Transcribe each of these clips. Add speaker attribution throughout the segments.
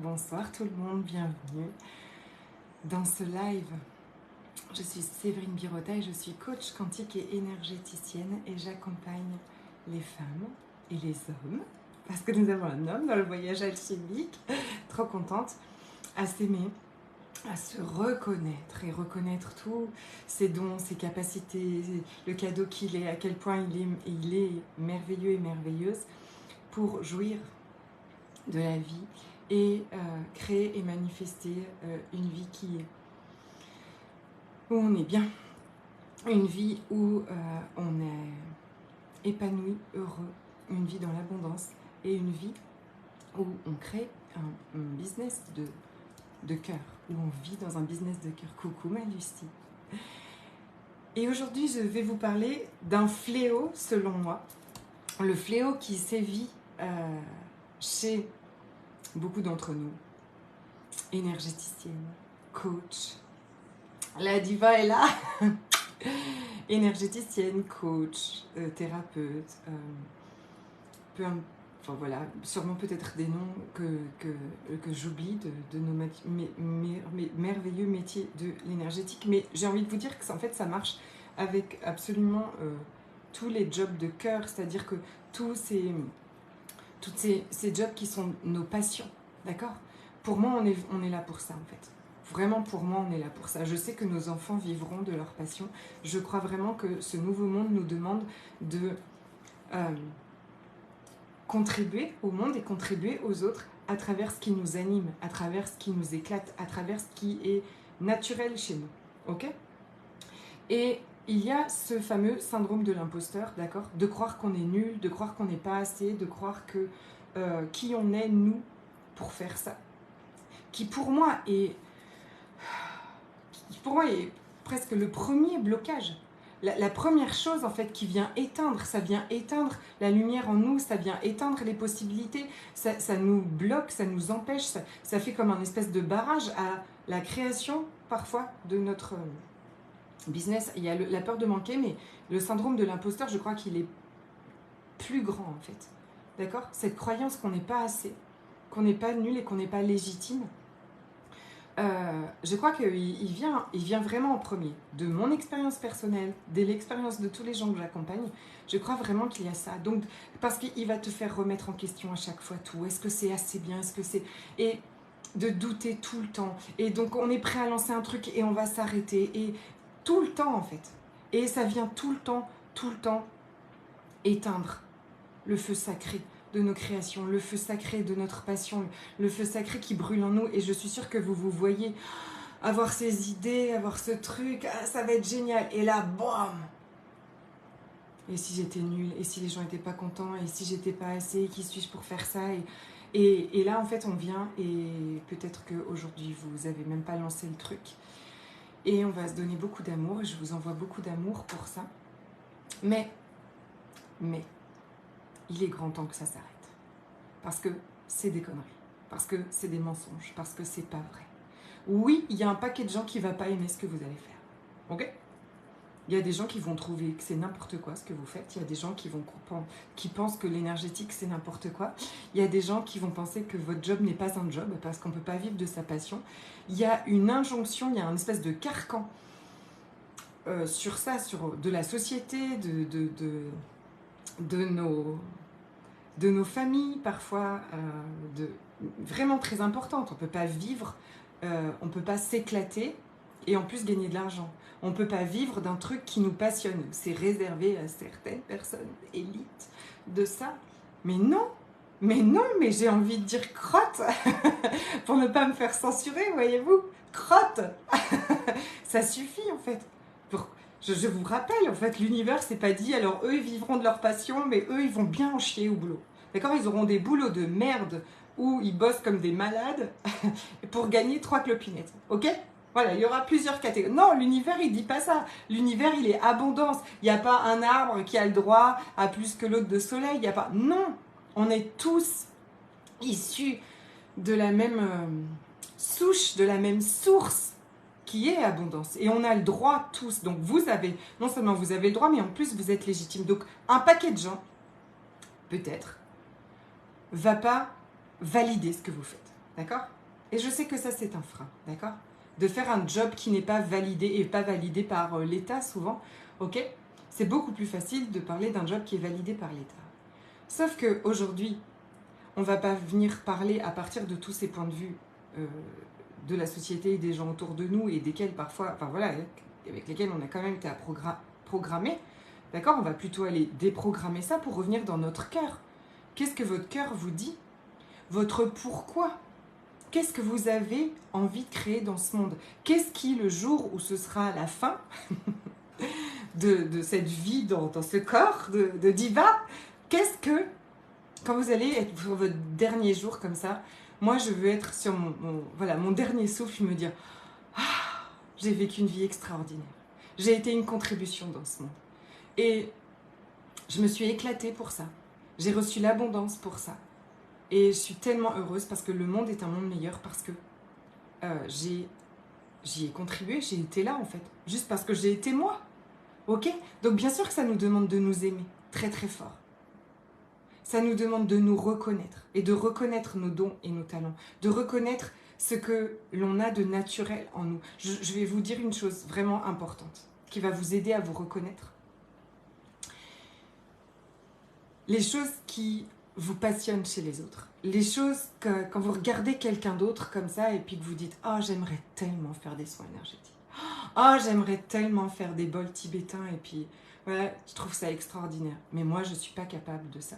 Speaker 1: bonsoir tout le monde, bienvenue dans ce live. Je suis Séverine Birota et je suis coach quantique et énergéticienne et j'accompagne les femmes et les hommes, parce que nous avons un homme dans le voyage alchimique, trop contente, à s'aimer, à se reconnaître et reconnaître tous ses dons, ses capacités, le cadeau qu'il est, à quel point il est merveilleux et merveilleuse pour jouir de la vie et créer et manifester une vie où on est bien, une vie où on est épanoui, heureux, une vie dans l'abondance et une vie où on crée un business de cœur, où on vit dans un business de cœur. Coucou ma Lucie. Et aujourd'hui je vais vous parler d'un fléau selon moi, le fléau qui sévit chez beaucoup d'entre nous, énergéticienne, coach, la diva est là, énergéticienne, coach, thérapeute, enfin voilà, sûrement peut-être des noms que j'oublie de nos merveilleux métiers de l'énergétique, mais j'ai envie de vous dire que en fait ça marche avec absolument tous les jobs de cœur, c'est-à-dire que tous ces jobs qui sont nos passions, d'accord? Pour moi, on est là pour ça, en fait. Vraiment, pour moi, on est là pour ça. Je sais que nos enfants vivront de leur passion. Je crois vraiment que ce nouveau monde nous demande de contribuer au monde et contribuer aux autres à travers ce qui nous anime, à travers ce qui nous éclate, à travers ce qui est naturel chez nous, ok? Et il y a ce fameux syndrome de l'imposteur, d'accord? De croire qu'on est nul, de croire qu'on n'est pas assez, de croire que qui on est, nous, pour faire ça. Qui pour moi est presque le premier blocage. La première chose en fait qui vient éteindre, ça vient éteindre la lumière en nous, ça vient éteindre les possibilités, ça nous bloque, ça nous empêche, ça fait comme un espèce de barrage à la création parfois de notre business. Il y a la peur de manquer, mais le syndrome de l'imposteur, je crois qu'il est plus grand en fait. D'accord? Cette croyance qu'on n'est pas assez, qu'on n'est pas nul et qu'on n'est pas légitime, je crois qu'il vient vraiment en premier. De mon expérience personnelle, de l'expérience de tous les gens que j'accompagne, je crois vraiment qu'il y a ça. Donc, parce qu'il va te faire remettre en question à chaque fois tout. Est-ce que c'est assez bien? Est-ce que c'est... Et de douter tout le temps. Et donc, on est prêt à lancer un truc et on va s'arrêter. Et tout le temps, en fait. Et ça vient tout le temps éteindre le feu sacré de nos créations, le feu sacré de notre passion, le feu sacré qui brûle en nous. Et je suis sûre que vous voyez avoir ces idées, avoir ce truc, ah, ça va être génial. Et là, bam! Et si j'étais nulle? Et si les gens n'étaient pas contents? Et si j'étais pas assez? Qui suis-je pour faire ça? Et là, en fait, on vient et peut-être qu'aujourd'hui, vous n'avez même pas lancé le truc. Et on va se donner beaucoup d'amour. Et je vous envoie beaucoup d'amour pour ça. Mais, il est grand temps que ça s'arrête. Parce que c'est des conneries. Parce que c'est des mensonges. Parce que c'est pas vrai. Oui, il y a un paquet de gens qui ne vont pas aimer ce que vous allez faire. Ok? Il y a des gens qui vont trouver que c'est n'importe quoi ce que vous faites. Il y a des gens qui pensent que l'énergétique c'est n'importe quoi. Il y a des gens qui vont penser que votre job n'est pas un job parce qu'on ne peut pas vivre de sa passion. Il y a une injonction, il y a une espèce de carcan sur ça, sur de la société, de nos familles parfois, vraiment très importantes. On ne peut pas vivre, on ne peut pas s'éclater et en plus gagner de l'argent. On ne peut pas vivre d'un truc qui nous passionne. C'est réservé à certaines personnes élites de ça. Mais j'ai envie de dire crotte pour ne pas me faire censurer, voyez-vous. Crotte. Ça suffit en fait. Je vous rappelle, en fait, l'univers s'est pas dit, alors eux, ils vivront de leur passion, mais eux, ils vont bien en chier au boulot. D'accord? Ils auront des boulots de merde où ils bossent comme des malades pour gagner 3 clopinettes. Ok? Voilà, il y aura plusieurs catégories. Non, l'univers, il dit pas ça. L'univers, il est abondance. Il n'y a pas un arbre qui a le droit à plus que l'autre de soleil. Il n'y a pas... Non! On est tous issus de la même souche, de la même source qui est abondance. Et on a le droit tous. Donc vous avez, non seulement vous avez le droit, mais en plus vous êtes légitime. Donc un paquet de gens, peut-être, va pas valider ce que vous faites, d'accord? Et je sais que ça, c'est un frein, d'accord? De faire un job qui n'est pas validé et pas validé par l'État souvent, ok? C'est beaucoup plus facile de parler d'un job qui est validé par l'État. Sauf qu'aujourd'hui, on ne va pas venir parler à partir de tous ces points de vue de la société et des gens autour de nous et desquels parfois, enfin voilà, avec lesquels on a quand même été programmer, d'accord? On va plutôt aller déprogrammer ça pour revenir dans notre cœur. Qu'est-ce que votre cœur vous dit? Votre pourquoi? Qu'est-ce que vous avez envie de créer dans ce monde? Qu'est-ce qui, le jour où ce sera la fin de cette vie dans ce corps de diva, qu'est-ce que, quand vous allez être sur votre dernier jour comme ça, moi je veux être sur mon dernier souffle, me dire ah, j'ai vécu une vie extraordinaire. J'ai été une contribution dans ce monde. Et je me suis éclatée pour ça. J'ai reçu l'abondance pour ça. Et je suis tellement heureuse parce que le monde est un monde meilleur parce que j'y ai contribué, j'ai été là en fait. Juste parce que j'ai été moi. Ok? Donc bien sûr que ça nous demande de nous aimer très très fort. Ça nous demande de nous reconnaître et de reconnaître nos dons et nos talents. De reconnaître ce que l'on a de naturel en nous. Je vais vous dire une chose vraiment importante qui va vous aider à vous reconnaître. Les choses qui vous passionnent chez les autres. Les choses que quand vous regardez quelqu'un d'autre comme ça et puis que vous dites « Oh, j'aimerais tellement faire des soins énergétiques. Oh, j'aimerais tellement faire des bols tibétains. » Et puis, voilà, je trouve ça extraordinaire. Mais moi, je ne suis pas capable de ça.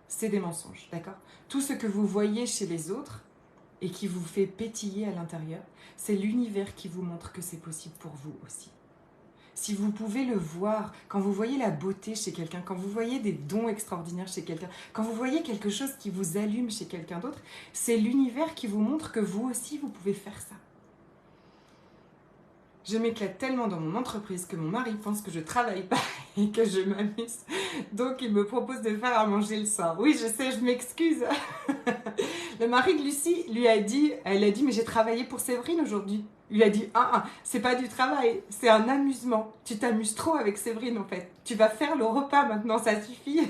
Speaker 1: C'est des mensonges, d'accord? Tout ce que vous voyez chez les autres et qui vous fait pétiller à l'intérieur, c'est l'univers qui vous montre que c'est possible pour vous aussi. Si vous pouvez le voir, quand vous voyez la beauté chez quelqu'un, quand vous voyez des dons extraordinaires chez quelqu'un, quand vous voyez quelque chose qui vous allume chez quelqu'un d'autre, c'est l'univers qui vous montre que vous aussi, vous pouvez faire ça. Je m'éclate tellement dans mon entreprise que mon mari pense que je travaille pas et que je m'amuse. Donc il me propose de faire à manger le soir. Oui, je sais, je m'excuse. Le mari de Lucie elle a dit, mais j'ai travaillé pour Séverine aujourd'hui. Il a dit, c'est pas du travail, c'est un amusement. Tu t'amuses trop avec Séverine en fait. Tu vas faire le repas maintenant, ça suffit.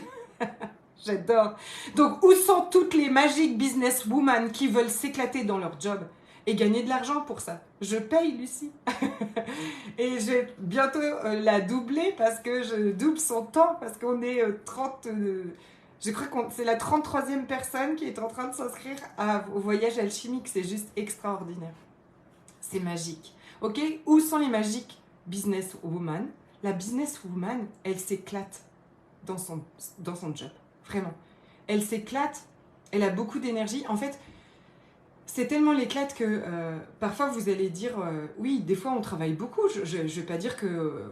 Speaker 1: J'adore. Donc où sont toutes les magiques businesswomen qui veulent s'éclater dans leur job et gagner de l'argent pour ça? Je paye Lucie. Et je vais bientôt la doubler parce que je double son temps parce qu'on est 30... je crois que c'est la 33e personne qui est en train de s'inscrire au voyage alchimique. C'est juste extraordinaire. C'est magique. Ok? Où sont les magiques businesswomen? La businesswoman, elle s'éclate dans son job. Vraiment. Elle s'éclate. Elle a beaucoup d'énergie. En fait, c'est tellement l'éclate que parfois vous allez dire oui, des fois on travaille beaucoup. Je vais pas dire que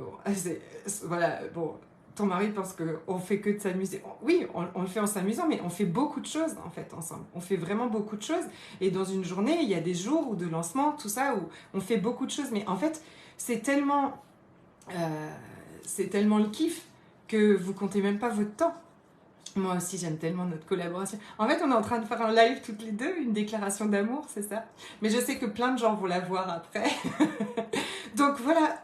Speaker 1: voilà, bon, ton mari pense qu'on fait que de s'amuser. Oui, on le fait en s'amusant, mais on fait beaucoup de choses en fait ensemble. On fait vraiment beaucoup de choses. Et dans une journée, il y a des jours ou de lancement, tout ça, où on fait beaucoup de choses. Mais en fait, c'est tellement le kiff que vous comptez même pas votre temps. Moi aussi, j'aime tellement notre collaboration. En fait, on est en train de faire un live toutes les deux, une déclaration d'amour, c'est ça. Mais je sais que plein de gens vont la voir après. Donc voilà,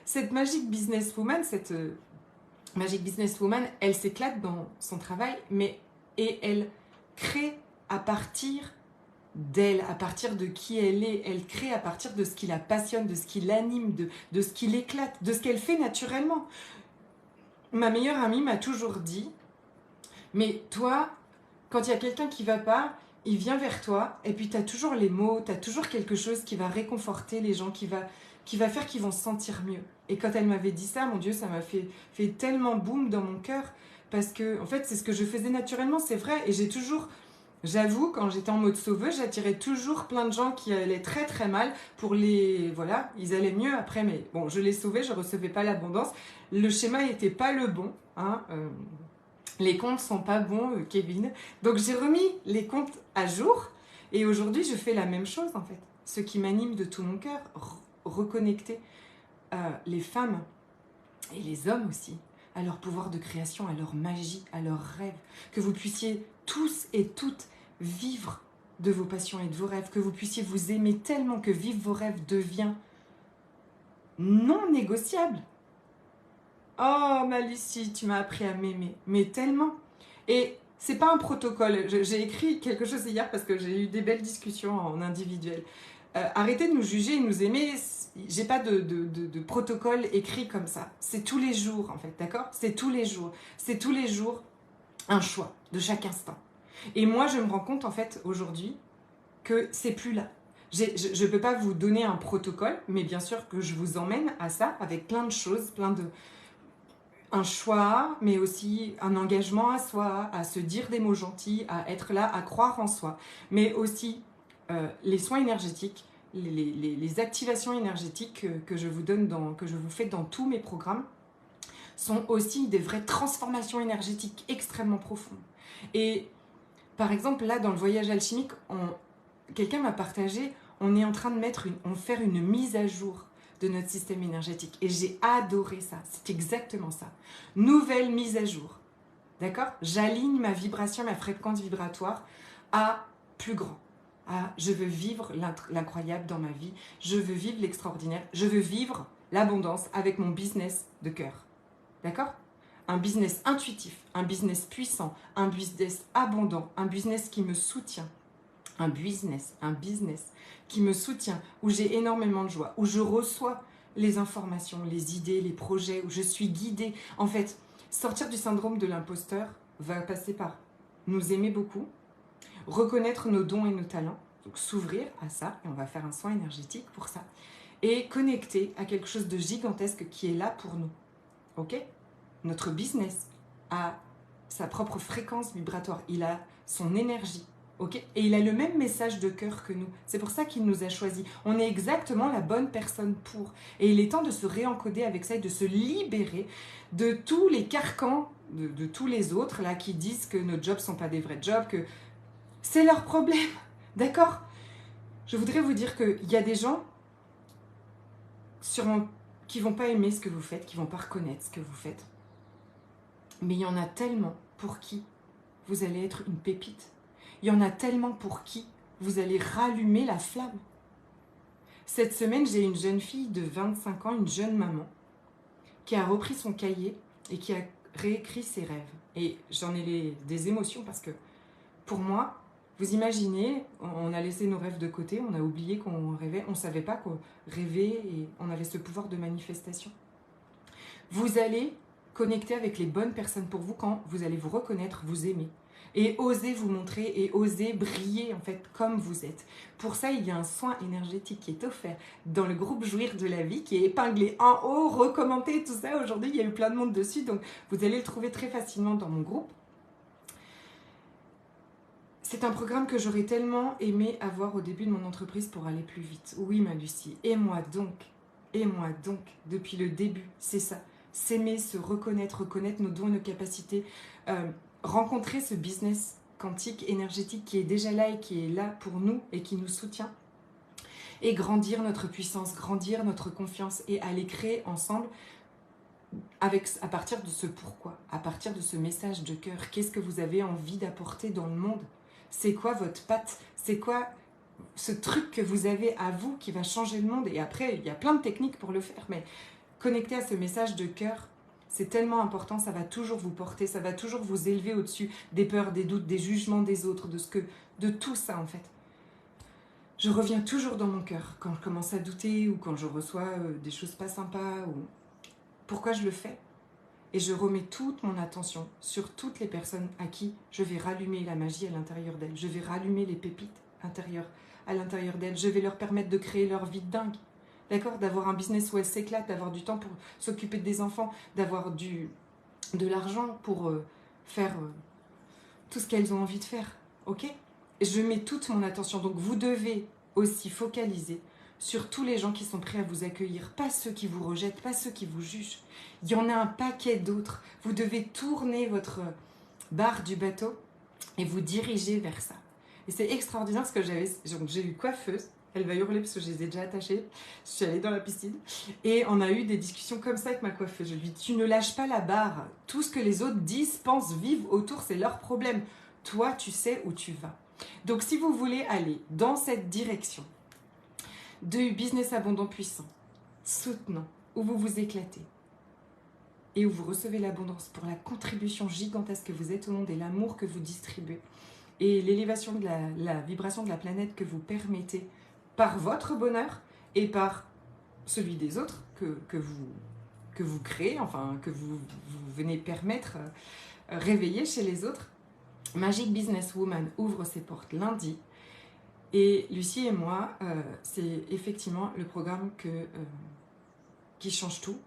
Speaker 1: cette magique businesswoman, elle s'éclate dans son travail, et elle crée à partir d'elle, à partir de qui elle est. Elle crée à partir de ce qui la passionne, de ce qui l'anime, de ce qui l'éclate, de ce qu'elle fait naturellement. Ma meilleure amie m'a toujours dit, mais toi, quand il y a quelqu'un qui va pas, il vient vers toi et puis tu as toujours les mots, tu as toujours quelque chose qui va réconforter les gens, qui va faire qu'ils vont se sentir mieux. Et quand elle m'avait dit ça, mon Dieu, ça m'a fait tellement boum dans mon cœur parce que, en fait, c'est ce que je faisais naturellement, c'est vrai. Et j'avoue, quand j'étais en mode sauveuse, j'attirais toujours plein de gens qui allaient très très mal voilà, ils allaient mieux après, mais bon, je les sauvais, je recevais pas l'abondance. Le schéma n'était pas le bon, hein. Les comptes sont pas bons, Kevin. Donc j'ai remis les comptes à jour et aujourd'hui je fais la même chose en fait. Ce qui m'anime de tout mon cœur, reconnecter les femmes et les hommes aussi à leur pouvoir de création, à leur magie, à leurs rêves. Que vous puissiez tous et toutes vivre de vos passions et de vos rêves. Que vous puissiez vous aimer tellement que vivre vos rêves devient non négociable. Oh, ma Lucie, tu m'as appris à m'aimer, mais tellement. Et C'est pas un protocole. J'ai écrit quelque chose hier parce que j'ai eu des belles discussions en individuel. Arrêtez de nous juger et nous aimer. J'ai pas de protocole écrit comme ça. C'est tous les jours, en fait, d'accord? C'est tous les jours. C'est tous les jours un choix de chaque instant. Et moi, je me rends compte, en fait, aujourd'hui, que c'est plus là. Je ne peux pas vous donner un protocole, mais bien sûr que je vous emmène à ça avec plein de choses, un choix, mais aussi un engagement à soi, à se dire des mots gentils, à être là, à croire en soi, mais aussi les soins énergétiques, les activations énergétiques que je vous donne, que je vous fais dans tous mes programmes, sont aussi des vraies transformations énergétiques extrêmement profondes. Et par exemple, là, dans le voyage alchimique, quelqu'un m'a partagé, on est en train de faire une mise à jour de notre système énergétique. Et j'ai adoré ça. C'est exactement ça. Nouvelle mise à jour. D'accord? J'aligne ma vibration, ma fréquence vibratoire à plus grand. Je veux vivre l'incroyable dans ma vie. Je veux vivre l'extraordinaire. Je veux vivre l'abondance avec mon business de cœur. D'accord? Un business intuitif, un business puissant, un business abondant, un business qui me soutient. Un business qui me soutient, où j'ai énormément de joie, où je reçois les informations, les idées, les projets, où je suis guidée. En fait, sortir du syndrome de l'imposteur va passer par nous aimer beaucoup, reconnaître nos dons et nos talents, donc s'ouvrir à ça, et on va faire un soin énergétique pour ça, et connecter à quelque chose de gigantesque qui est là pour nous. Ok? Notre business a sa propre fréquence vibratoire, il a son énergie. Okay? Et il a le même message de cœur que nous. C'est pour ça qu'il nous a choisis. On est exactement la bonne personne pour. Et il est temps de se réencoder avec ça et de se libérer de tous les carcans de tous les autres là qui disent que nos jobs ne sont pas des vrais jobs, que c'est leur problème. D'accord? Je voudrais vous dire qu'il y a des gens qui ne vont pas aimer ce que vous faites, qui ne vont pas reconnaître ce que vous faites. Mais il y en a tellement pour qui vous allez être une pépite. Il y en a tellement pour qui vous allez rallumer la flamme. Cette semaine, j'ai une jeune fille de 25 ans, une jeune maman, qui a repris son cahier et qui a réécrit ses rêves. Et j'en ai des émotions parce que, pour moi, vous imaginez, on a laissé nos rêves de côté, on a oublié qu'on rêvait, on ne savait pas qu'on rêvait et on avait ce pouvoir de manifestation. Vous allez connecter avec les bonnes personnes pour vous quand vous allez vous reconnaître, vous aimer. Et oser vous montrer et oser briller en fait comme vous êtes. Pour ça, il y a un soin énergétique qui est offert dans le groupe Jouir de la vie, qui est épinglé en haut, recommandé, tout ça. Aujourd'hui, il y a eu plein de monde dessus, donc vous allez le trouver très facilement dans mon groupe. C'est un programme que j'aurais tellement aimé avoir au début de mon entreprise pour aller plus vite. Oui, ma Lucie, et moi donc, depuis le début, c'est ça. S'aimer, se reconnaître nos dons et nos capacités, rencontrer ce business quantique, énergétique qui est déjà là et qui est là pour nous et qui nous soutient. Et grandir notre puissance, grandir notre confiance et aller créer ensemble à partir de ce pourquoi, à partir de ce message de cœur. Qu'est-ce que vous avez envie d'apporter dans le monde? C'est quoi votre patte? C'est quoi ce truc que vous avez à vous qui va changer le monde? Et après, il y a plein de techniques pour le faire, mais connecter à ce message de cœur, c'est tellement important, ça va toujours vous porter, ça va toujours vous élever au-dessus des peurs, des doutes, des jugements des autres, de tout ça en fait. Je reviens toujours dans mon cœur quand je commence à douter ou quand je reçois des choses pas sympas. Pourquoi je le fais? Et je remets toute mon attention sur toutes les personnes à qui je vais rallumer la magie à l'intérieur d'elles. Je vais rallumer les pépites à l'intérieur d'elles. Je vais leur permettre de créer leur vie de dingue. D'accord? D'avoir un business où elles s'éclatent, d'avoir du temps pour s'occuper des enfants, d'avoir de l'argent pour faire tout ce qu'elles ont envie de faire. Ok? Et je mets toute mon attention. Donc vous devez aussi focaliser sur tous les gens qui sont prêts à vous accueillir, pas ceux qui vous rejettent, pas ceux qui vous jugent. Il y en a un paquet d'autres. Vous devez tourner votre barre du bateau et vous diriger vers ça. Et c'est extraordinaire parce que j'ai eu coiffeuse. Elle va hurler parce que je les ai déjà attachées. Je suis allée dans la piscine et on a eu des discussions comme ça avec ma coiffeuse. Je lui dis, tu ne lâches pas la barre. Tout ce que les autres disent, pensent, vivent autour, c'est leur problème. Toi, tu sais où tu vas. Donc, si vous voulez aller dans cette direction de business abondant puissant, soutenant, où vous vous éclatez, et où vous recevez l'abondance pour la contribution gigantesque que vous êtes au monde et l'amour que vous distribuez et l'élévation de la vibration de la planète que vous permettez par votre bonheur et par celui des autres que vous créez, enfin que vous venez permettre, réveiller chez les autres. Magic Business Woman ouvre ses portes lundi. Et Lucie et moi, c'est effectivement le programme qui change tout.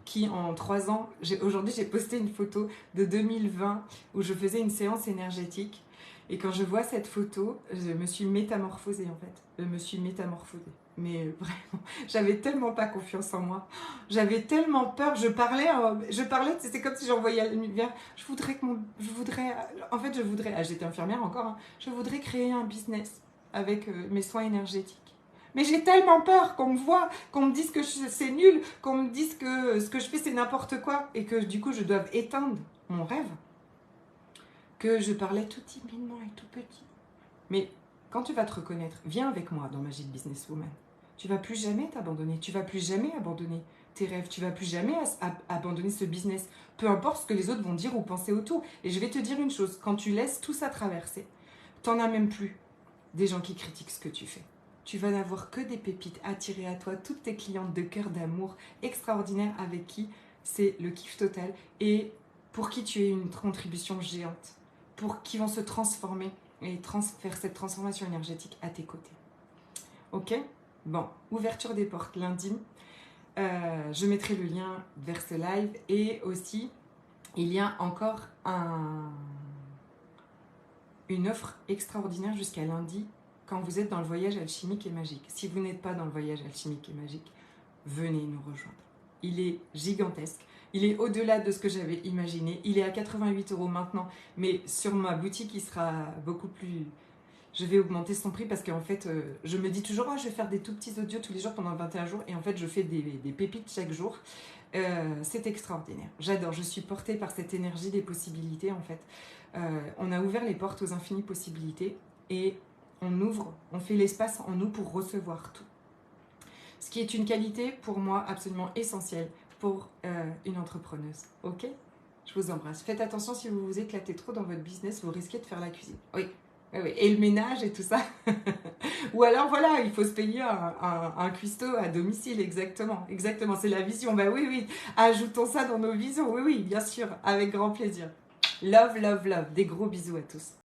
Speaker 1: Qui en 3 ans, aujourd'hui j'ai posté une photo de 2020 où je faisais une séance énergétique. Et quand je vois cette photo, je me suis métamorphosée en fait. Je me suis métamorphosée. Mais vraiment, j'avais tellement pas confiance en moi. J'avais tellement peur. Je parlais, c'était comme si j'envoyais à l'univers. J'étais infirmière encore, hein, je voudrais créer un business avec mes soins énergétiques. Mais j'ai tellement peur qu'on me voit, qu'on me dise que c'est nul, qu'on me dise que ce que je fais c'est n'importe quoi et que du coup je dois éteindre mon rêve, que je parlais tout timidement et tout petit. Mais quand tu vas te reconnaître, viens avec moi dans Magic Business Woman. Tu vas plus jamais t'abandonner, tu vas plus jamais abandonner tes rêves, tu vas plus jamais abandonner ce business, peu importe ce que les autres vont dire ou penser autour. Et je vais te dire une chose, quand tu laisses tout ça traverser, t'en as même plus des gens qui critiquent ce que tu fais. Tu vas n'avoir que des pépites attirées à toi, toutes tes clientes de cœur d'amour extraordinaires avec qui c'est le kiff total et pour qui tu es une contribution géante, pour qui vont se transformer et faire cette transformation énergétique à tes côtés. Ok ? Bon, ouverture des portes lundi. Je mettrai le lien vers ce live et aussi il y a encore une offre extraordinaire jusqu'à lundi quand vous êtes dans le voyage alchimique et magique. Si vous n'êtes pas dans le voyage alchimique et magique, venez nous rejoindre. Il est gigantesque. Il est au-delà de ce que j'avais imaginé. Il est à 88 € maintenant, mais sur ma boutique, il sera beaucoup plus... Je vais augmenter son prix parce qu'en fait, je me dis toujours, je vais faire des tout petits audios tous les jours pendant 21 jours et en fait, je fais des pépites chaque jour. C'est extraordinaire. J'adore. Je suis portée par cette énergie des possibilités en fait. On a ouvert les portes aux infinies possibilités et on fait l'espace en nous pour recevoir tout. Ce qui est une qualité pour moi absolument essentielle pour une entrepreneuse. Ok ? Je vous embrasse. Faites attention si vous vous éclatez trop dans votre business, vous risquez de faire la cuisine. Oui. Oui. Et le ménage et tout ça. Ou alors voilà, il faut se payer un cuistot à domicile, exactement. Exactement, c'est la vision. Bah oui. Ajoutons ça dans nos visions. Oui, bien sûr, avec grand plaisir. Love, love, love. Des gros bisous à tous.